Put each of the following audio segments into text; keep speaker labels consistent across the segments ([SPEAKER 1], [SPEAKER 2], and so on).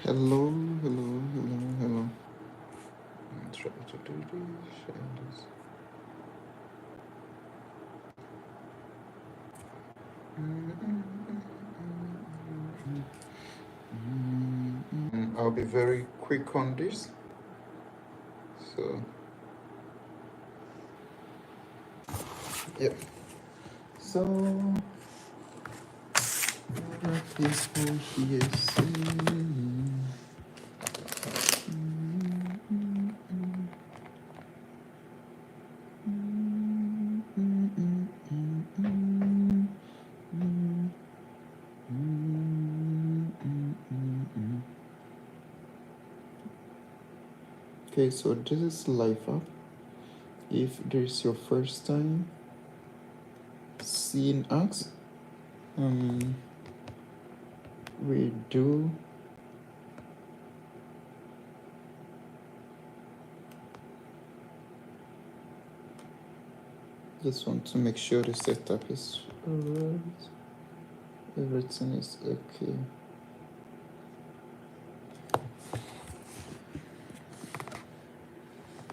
[SPEAKER 1] Hello, hello, hello, hello. Try to do this, share this. I'll be very quick on this. So, yeah. So, what are people here saying? Okay, so this is Life Up. If this is your first time seeing us, we do just want to make sure the setup is alright. Everything is okay.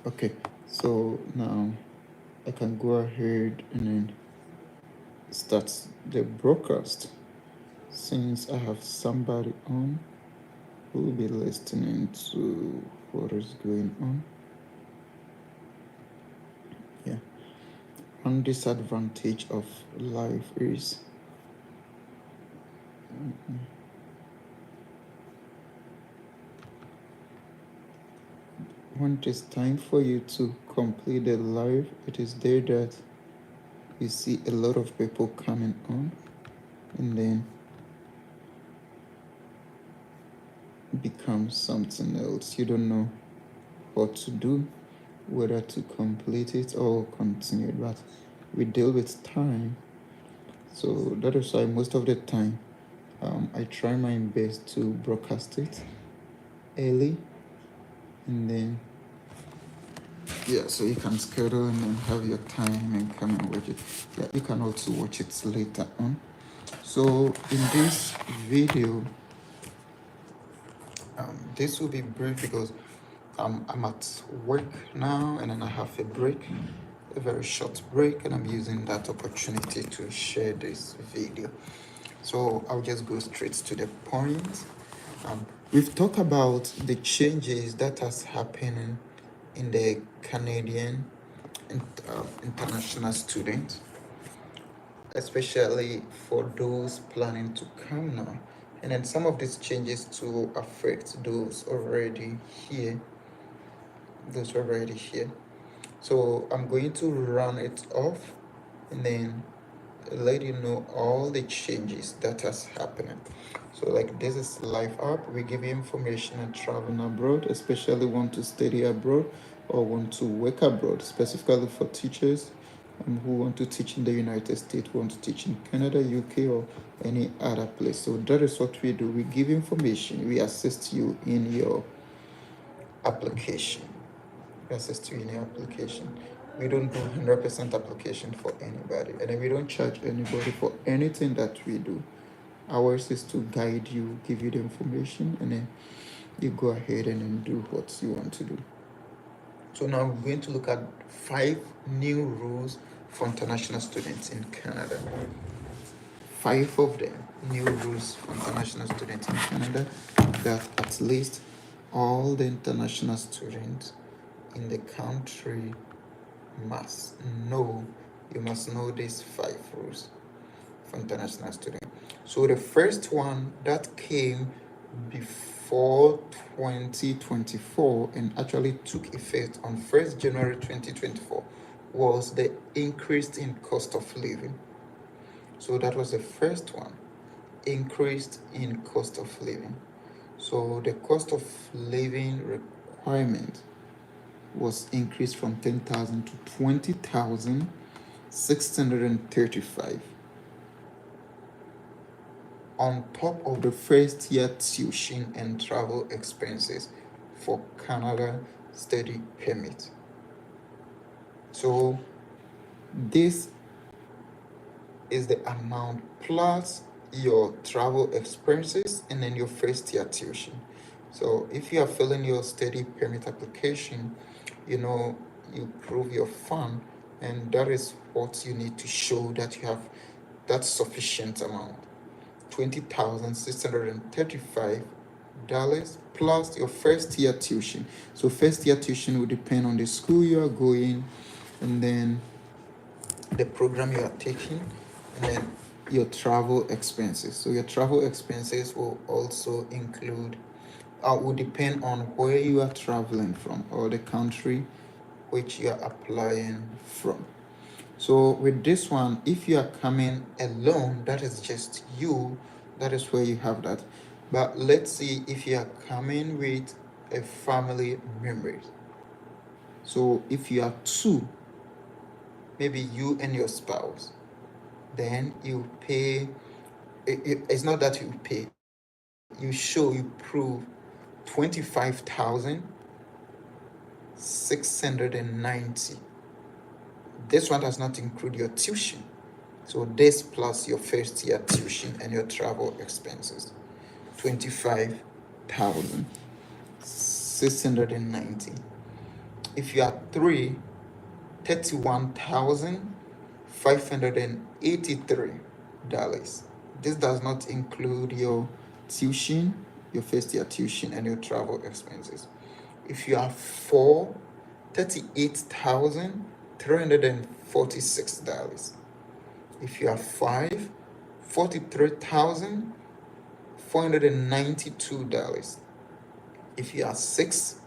[SPEAKER 1] Okay, so now I can go ahead and then start the broadcast. Since I have somebody on who will be listening to what is going on. Yeah. One disadvantage of life is when it is time for you to complete the live, it is there that you see a lot of people coming on, and then becomes something else. You don't know what to do, whether to complete it or continue. But we deal with time, so that is why most of the time I try my best to broadcast it early, and then yeah, so you can schedule and then have your time and come and watch it. Yeah, you can also watch it later on. So in this video, this will be brief because I'm at work now and then I have a break, a very short break, and I'm using that opportunity to share this video. So I'll just go straight to the point. We've talked about the changes that has happened in the Canadian international students, especially for those planning to come now. And then some of these changes to affect those already here. So I'm going to run it off and then let you know all the changes that has happened. So like this is Life Up. We give you information and traveling abroad, especially want to study abroad or want to work abroad, specifically for teachers who want to teach in the United States, who want to teach in Canada, UK, or any other place. So that is what we do. We give information. We assist you in your application. We don't do 100% application for anybody, and then we don't charge anybody for anything that we do. Ours is to guide you, give you the information, and then you go ahead and then do what you want to do. So now we're going to look at 5 new rules for international students in Canada. 5 of them, new rules for international students in Canada, that at least all the international students in the country must know. You must know these 5 rules for international students. So the first one that came before 2024 and actually took effect on 1st January 2024 was the increase in cost of living. So that was the first one, increased in cost of living. So the cost of living requirement was increased from 10,000 to 20,635 on top of the first year tuition and travel expenses for Canada study permit. So this is the amount plus your travel expenses and then your first year tuition. So if you are filling your study permit application, you know, you prove your fund, and that is what you need to show that you have that sufficient amount. $20,635 plus your first year tuition. So first year tuition will depend on the school you are going, and then the program you are taking, and then your travel expenses. So your travel expenses will also include, will depend on where you are traveling from or the country which you are applying from. So with this one, if you are coming alone, that is just you, that is where you have that. But let's see if you are coming with a family member. So if you are two, maybe you and your spouse, then you pay. It's not that you pay. You show, you prove 25,690. This one does not include your tuition. So this plus your first year tuition and your travel expenses. 25,690. If you are three, $31,583. This does not include your tuition, your first year tuition, and your travel expenses. If you are four, $38,346. If you are five, $43,492. If you are six,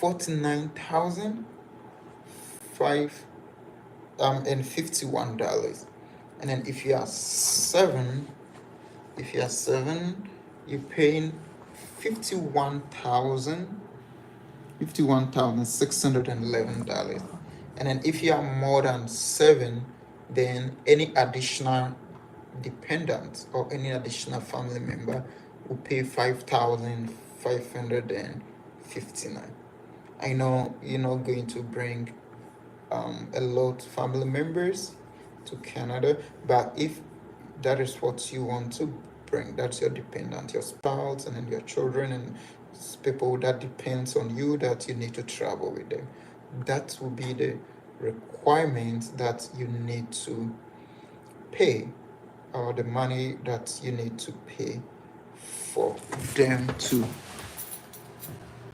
[SPEAKER 1] $49,551. And then if you are seven, you're paying $51,611. And then if you are more than seven, then any additional dependent or any additional family member will pay 5,559. I know you're not going to bring a lot family members to Canada, but if that is what you want to bring, that's your dependent, your spouse, and then your children, and people that depends on you, that you need to travel with them. That will be the requirement that you need to pay, or the money that you need to pay for them to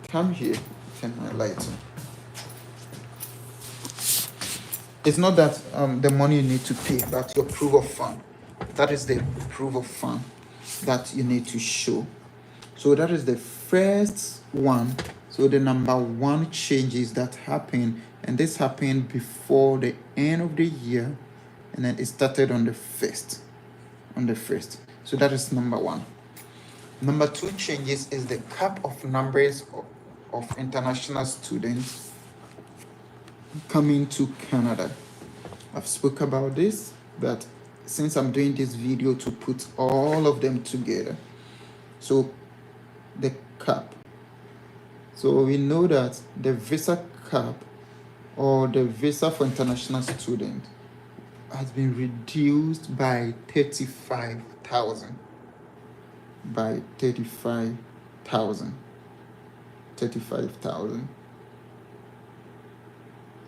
[SPEAKER 1] come here. Turn my light on. It's not that the money you need to pay, but your proof of fund. That is the proof of fund that you need to show. So that is the first one. So the number one changes that happen, and this happened before the end of the year, and then it started on the first. So that is number one. Number two changes is the cap of numbers of international students coming to Canada. I've spoke about this, but since I'm doing this video to put all of them together, so the cap. So we know that the visa cap, or the visa for international students, has been reduced by 35,000. By 35,000.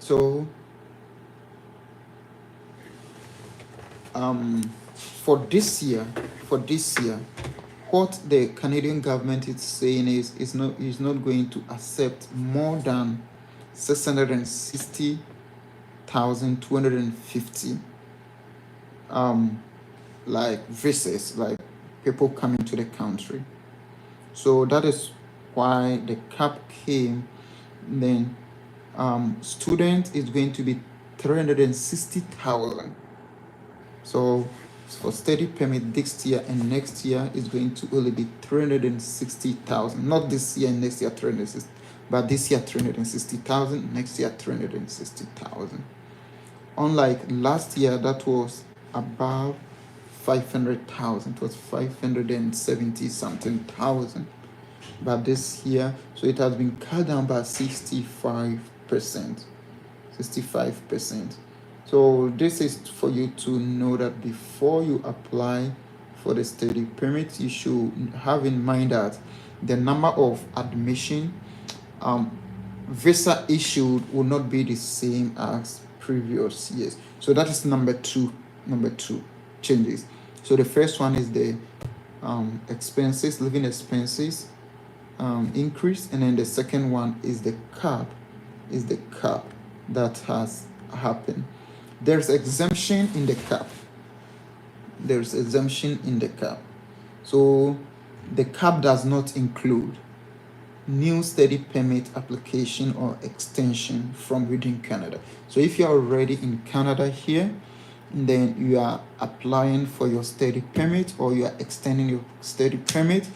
[SPEAKER 1] So for this year, what the Canadian government is saying is not going to accept more than 660,250 like visas, like people coming to the country. So that is why the cap came. Then student is going to be 360,000. So for study permit this year and next year is going to only be 360,000. Not this year and next year 360, but this year 360,000, next year 360,000. Unlike last year, that was above 500,000. It was 570 something thousand. But this year, so it has been cut down by 65%. So this is for you to know that before you apply for the study permit, you should have in mind that the number of admission visa issued will not be the same as previous years. So that is number two changes. So the first one is the expenses, living expenses increase, and then the second one is the cap that has happened. There's exemption in the cap. So the cap does not include new study permit application or extension from within Canada. So if you are already in Canada here, then you are applying for your study permit or you are extending your study permit,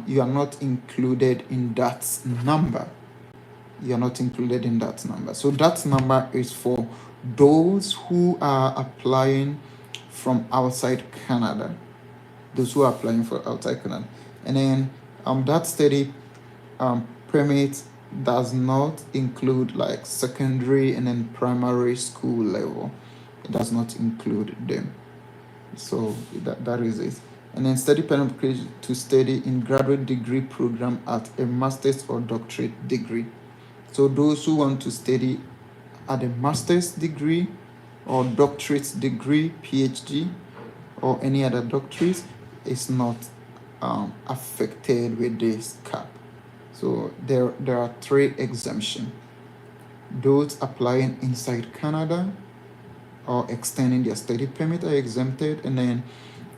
[SPEAKER 1] you are not included in that number. So that number is for those who are applying from outside Canada. And then that study permit does not include like secondary and then primary school level. It does not include them. So that is it. And then study permit to study in graduate degree program at a master's or doctorate degree. So those who want to study at a master's degree or doctorate degree, PhD, or any other doctorate is not affected with this cap. So there are three exemptions. Those applying inside Canada or extending their study permit are exempted. And then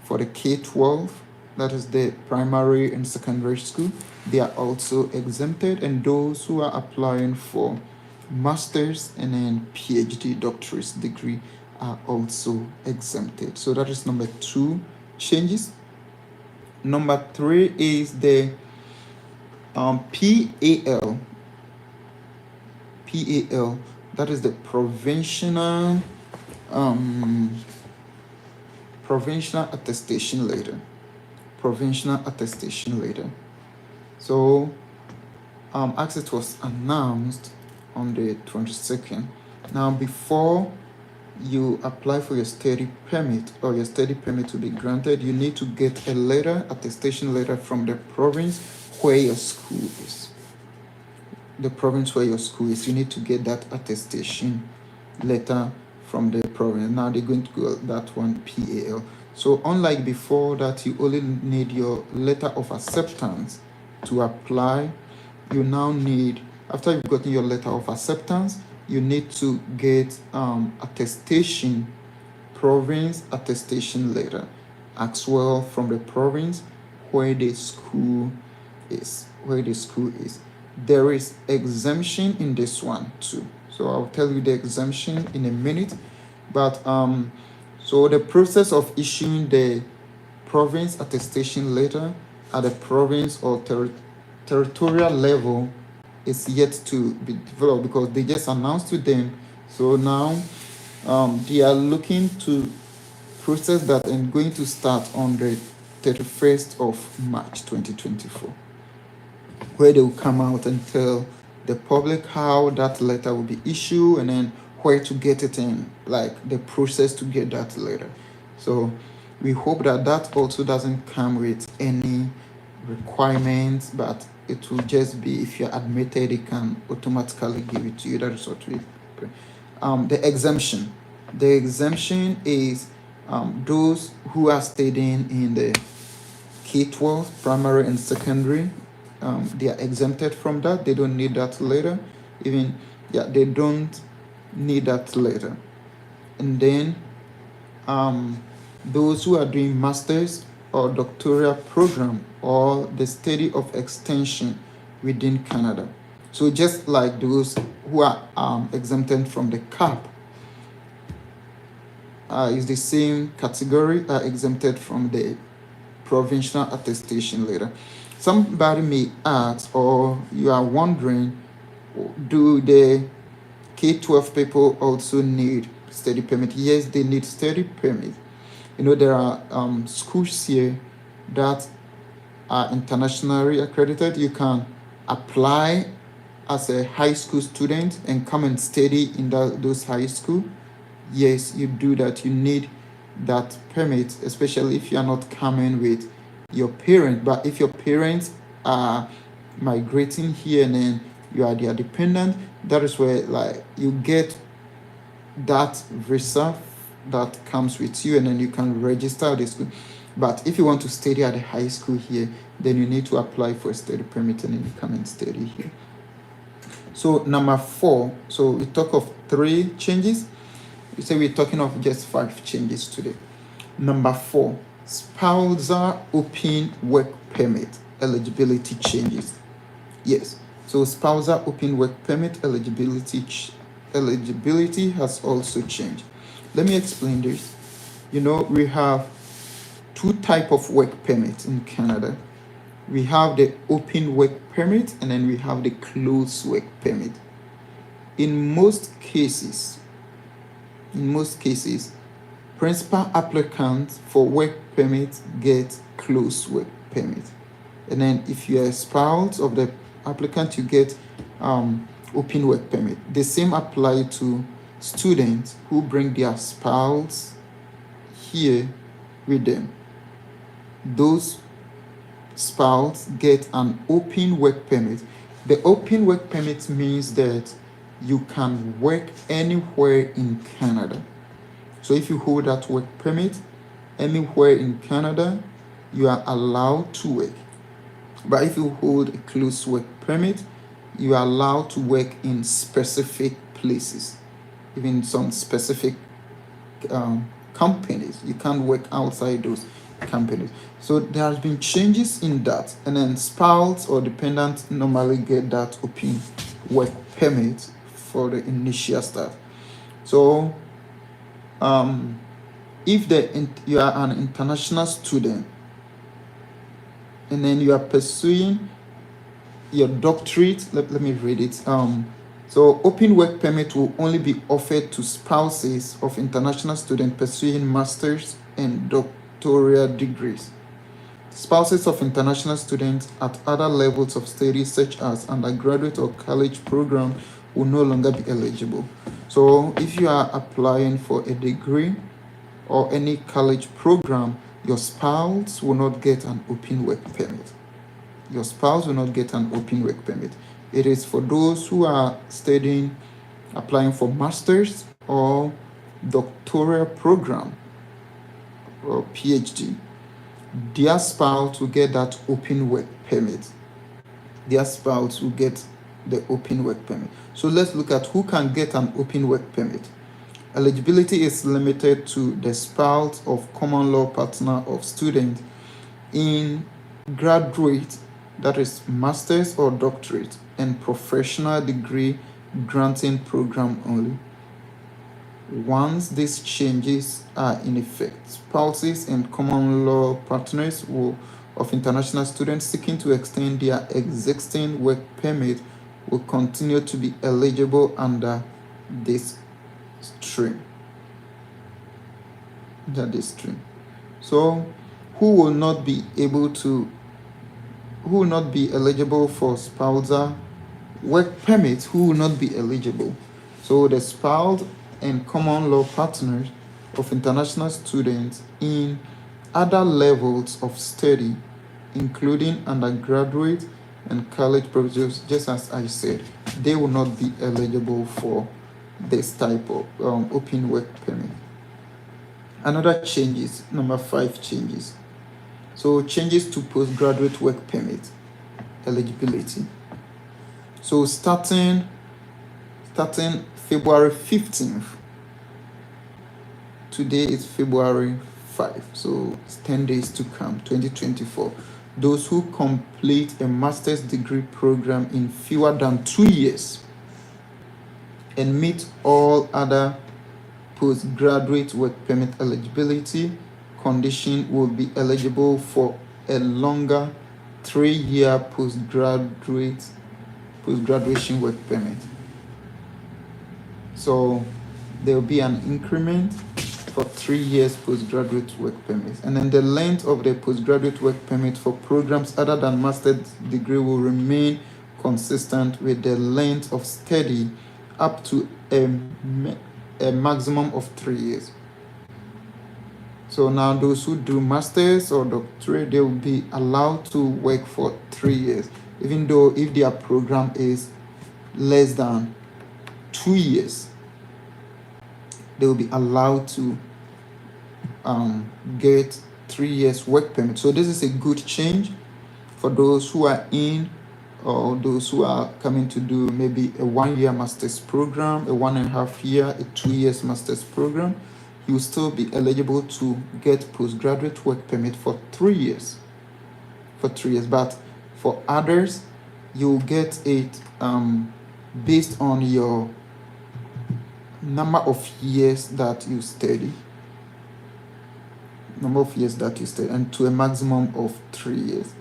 [SPEAKER 1] for the K-12, that is the primary and secondary school, they are also exempted. And those who are applying for master's and then PhD doctorate degree are also exempted. So that is number two changes. Number three is the PAL. That is the provincial attestation letter. So as it was announced on the 22nd. Now before you apply for your study permit or your study permit to be granted, you need to get a letter, attestation letter from the province where your school is. You need to get that attestation letter from the province. Now they're going to go that one PAL. So unlike before that you only need your letter of acceptance to apply, you now need, after you've gotten your letter of acceptance, you need to get province attestation letter as well from the province where the school is. There is exemption in this one too. So I'll tell you the exemption in a minute. But so the process of issuing the province attestation letter at the province or territorial level is yet to be developed because they just announced to them. So now they are looking to process that and going to start on the 31st of March 2024, where they will come out and tell the public how that letter will be issued and then where to get it in, like the process to get that letter. So we hope that also doesn't come with any requirements, but it will just be if you're admitted, it can automatically give it to you. That is what we the exemption. The exemption is those who are studying in the K-12, primary and secondary. They are exempted from that. They don't need that letter. They don't need that letter. And then those who are doing master's or doctoral program or the study of extension within Canada. So just like those who are exempted from the cap, is the same category, are exempted from the provincial attestation letter. Somebody may ask, or you are wondering, do the K-12 people also need study permit? Yes, they need study permit. There are schools here that are internationally accredited. You can apply as a high school student and come and study in those high school. Yes, you do that. You need that permit, especially if you are not coming with your parents. But if your parents are migrating here and then you are their dependent, that is where like you get that visa that comes with you and then you can register at the school. But if you want to study at the high school here, then you need to apply for a study permit and then you come and study here. So number 4, so we talk of 3 changes. We say we're talking of just 5 changes today. Number 4, spousal open work permit eligibility changes. Yes, so spousal open work permit eligibility has also changed. Let me explain this. We have 2 type of work permits in Canada. We have the open work permit and then we have the closed work permit. In most cases, principal applicants for work permit get closed work permit. And then if you're a spouse of the applicant, you get open work permit. The same apply to students who bring their spouse here with them. Those spouse get an open work permit. The open work permit means that you can work anywhere in Canada. So if you hold that work permit anywhere in Canada, you are allowed to work. But if you hold a closed work permit, you are allowed to work in specific places, even some specific companies. You can't work outside those companies. So there has been changes in that, and then spouse or dependent normally get that open work permit for the initial start. So if you are an international student and then you are pursuing your doctorate, let me read it. So open work permit will only be offered to spouses of international students pursuing master's and doctoral degrees. Spouses of international students at other levels of study, such as undergraduate or college program, will no longer be eligible. So if you are applying for a degree or any college program, your spouse will not get an open work permit. Your spouse will not get an open work permit. It is for those who are studying, applying for master's or doctoral program or PhD. Their spouse will get that open work permit. Their spouse will get the open work permit. So let's look at who can get an open work permit. Eligibility is limited to the spouse of common law partner of student in graduate, that is master's or doctorate, and professional degree granting program only. Once these changes are in effect, spouses and common law partners of international students seeking to extend their existing work permit will continue to be eligible under this stream. So who will not be eligible for spousal work permit? Who will not be eligible? So the spouse and common law partners of international students in other levels of study, including undergraduate and college programs, just as I said, they will not be eligible for this type of open work permit. Another changes, number 5 changes. So changes to postgraduate work permit eligibility. So starting February 15th, today is February 5, so it's 10 days to come, 2024. Those who complete a master's degree program in fewer than 2 years and meet all other postgraduate work permit eligibility condition will be eligible for a longer 3-year post-graduation work permit. So there will be an increment for 3 years postgraduate work permit, and then the length of the postgraduate work permit for programs other than master's degree will remain consistent with the length of study up to a maximum of 3 years. So now those who do masters or doctorate, they will be allowed to work for 3 years, even though if their program is less than 2 years, they will be allowed to get 3 years work permit. So this is a good change for those who are in, or those who are coming to do maybe a 1 year master's program, a 1.5 year, a 2 years master's program. You will still be eligible to get postgraduate work permit for 3 years. But for others, you get it based on your number of years that you study, and to a maximum of 3 years.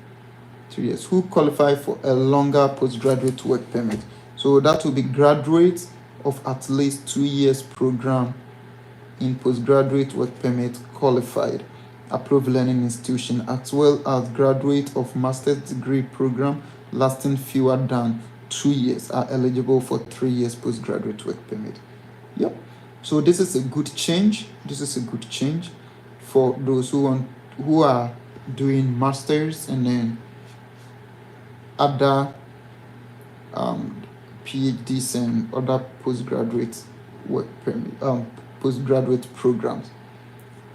[SPEAKER 1] 3 years. Who qualify for a longer postgraduate work permit? So that will be graduates of at least 2 years program in postgraduate work permit qualified approved learning institution, as well as graduate of master's degree program lasting fewer than 2 years are eligible for 3 years postgraduate work permit. Yep. So this is a good change. For those who are doing masters and then other PhDs and other postgraduate work permit postgraduate programs.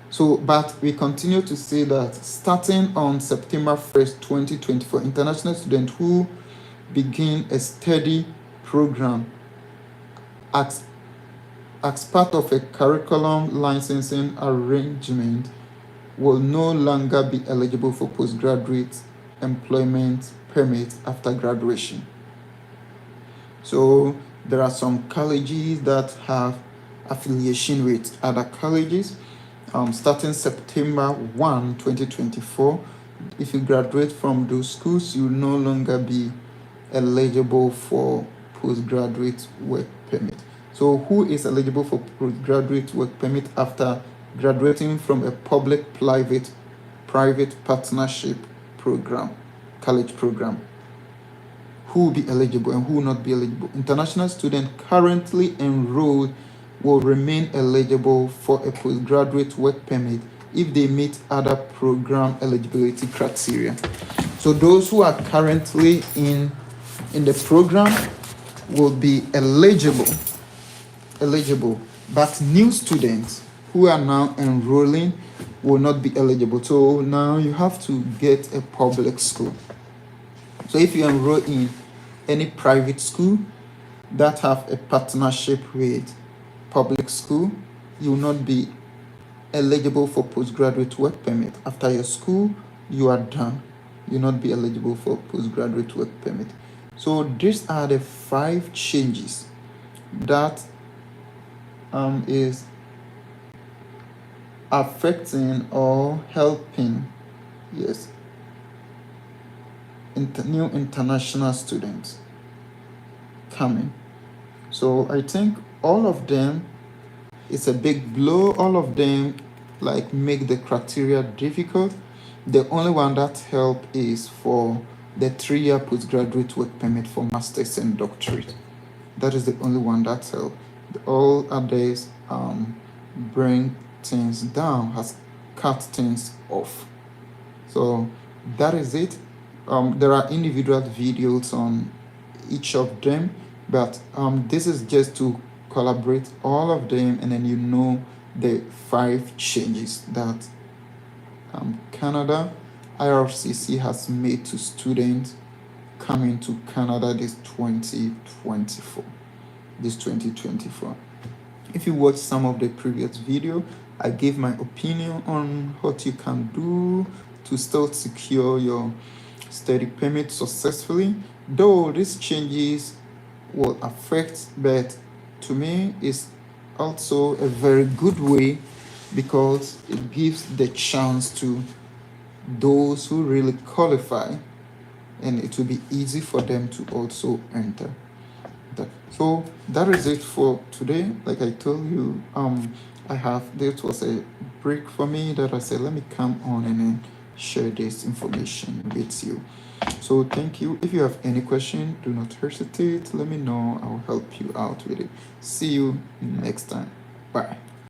[SPEAKER 1] So, but we continue to say that starting on September 1st, 2024, international students who begin a study program as part of a curriculum licensing arrangement will no longer be eligible for postgraduate employment permit after graduation. So there are some colleges that have affiliation with other colleges. Starting September 1, 2024, if you graduate from those schools, you will no longer be eligible for postgraduate work permit. So who is eligible for postgraduate work permit after graduating from a public-private partnership program, college program? Who will be eligible and who will not be eligible? International students currently enrolled will remain eligible for a postgraduate work permit if they meet other program eligibility criteria. So those who are currently in the program will be eligible, but new students who are now enrolling will not be eligible. So now you have to get a public school. So if you enroll in any private school that have a partnership with public school, you will not be eligible for postgraduate work permit. After your school, you are done. You will not be eligible for postgraduate work permit. So these are the 5 changes that is affecting or helping, new international students coming. So I think all of them is a big blow. All of them make the criteria difficult. The only one that help is for the 3-year postgraduate work permit for masters and doctorate. That is the only one that help. All others bring things down, has cut things off. So that is it. There are individual videos on each of them, but this is just to collaborate all of them, and then the 5 changes that Canada IRCC has made to students coming to Canada this 2024. If you watch some of the previous video, I gave my opinion on what you can do to still secure your study permit successfully, though these changes will affect, but to me it's also a very good way because it gives the chance to those who really qualify, and it will be easy for them to also enter that. So that is it for today. Like I told you, this was a break for me that I said let me come on and then share this information with you. So thank you. If you have any question, do not hesitate. Let me know. I'll help you out with it. See you next time. Bye.